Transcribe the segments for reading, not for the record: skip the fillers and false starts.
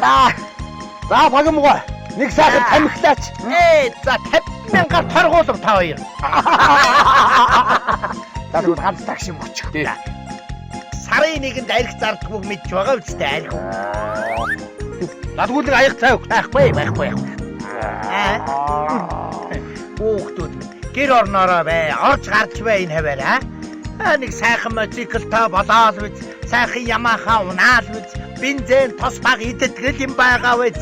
За багамгаа. Нэг сайхан тамхилаач. За 50,000-аар торгуулав та хоёр. За тэгвэл ганц такси мөчих. Сарын нэгэнд арх зардгүйг мэдж байгаа үстэй арх. За тэгвэл нэг аяг цай өгөх. Байхгүй. Хүүхдүүд гэр орноороо бай. Орж гарч бай энэ хаваар нэг сайхан мотоциклтай болоод биз. Сайхан Ямаха унаал биз. Бензин тос баг идэтгэл юм байгаа биз.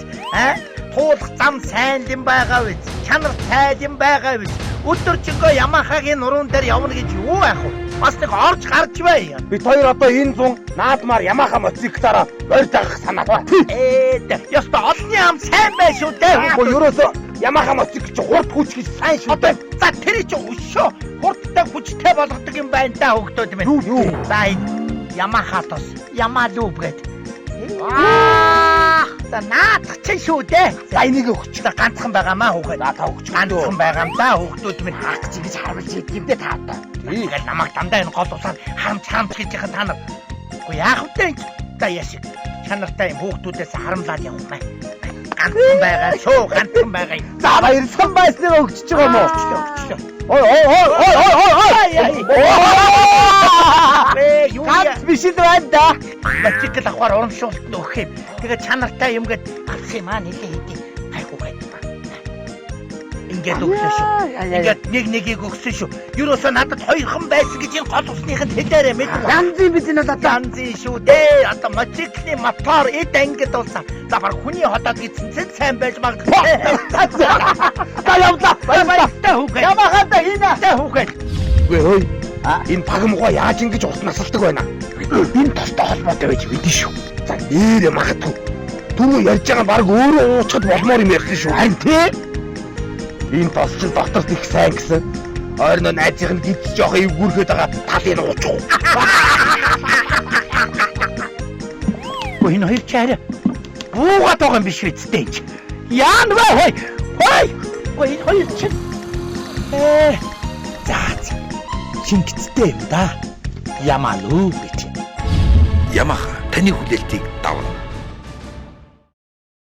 Туулах зам сайн юм байгаа биз. Чанар сайд юм байгаа биз. Өдөржингөө Ямахагийн нуруунд дээр явна гэж юу яах вэ? Бас нэг орж гарч бай. Бид хоёр одоо энэ зун наадмаар Ямаха мотоциклаараа морь дагах санаатай. Яста олонний ам сайн бай шүү дээ. Үгүй ерөөсөө Ямаха мотоцикл чи хурд хүч гэж сайн шүү дээ. За тэр чи өшөө хурдтай хүчтэй болгодог юм байна та хөгтөөд минь. Юу? За Ямаха тос Ямалуб гэд. За наадах чинь шүү дээ. За энийг өгч. За ганцхан байгаамаа хүүхэд. За та өгч. Ганцхан байгаа юм да хүүхдүүд минь. Хаагч ингэж харуулж идэв дээ та одоо. Тэгэл намайг дандаа энэ гол усаар харамч гэж яхан та нар. Үгүй яах вэ? За яшиг. Чанартай юм хүүхдүүдээс харамлаад явах юм. Ганцхан байгаа шүү, ганцхан байгаа юм. За баярлсан байсныг өгч байгаа юм уу? Өчлөө. Ой. Ганц биш л байна да. Мотоцикл авахар урамшуулт өгөх юм. Тэгээ чанартай юм гээд авах юм аа нэлээ хэдий. Хайхуу байд. Ингээд өгсөн шүү. Ингээд нэгийг өгсөн шүү. Юуросоо надад хоёрхан байсан гэж энэ гол усныханд хэлээрээ мэдв. Янзын бид энэ одоо янзын шүү дээ. Одоо мотоциклын мотор эд ангид болсон. За баг хүний хотод гисэнцэн сайн байж магадгүй. За явлаа. Баярлалаа хүүхэд. Ямахатай хийнэ хүүхэд. Үгүй энэ багамгаа яаж ингэж урт насалдаг байна. Энэ тостой холбоотой байж мэдэн шүү. За нэрэ магадгүй. Түрүү ярьж байгаа баг өөрөө уучхад болмоор юм ярьсан шүү. Харин тий. Энэ тос чинь доторт их сайн гэсэн. Ойрно найзынх нь гидж жоох эвгүрхэд байгаа талын уучих. Гүн хоёр чараа. Буугаад байгаа юм биш үсттэй. Яан вэ? Гүн хоёр чинь. За. Чингэцтэй юм да. Ямалуу гэж. Ямаха таны хүлээлтийг давна.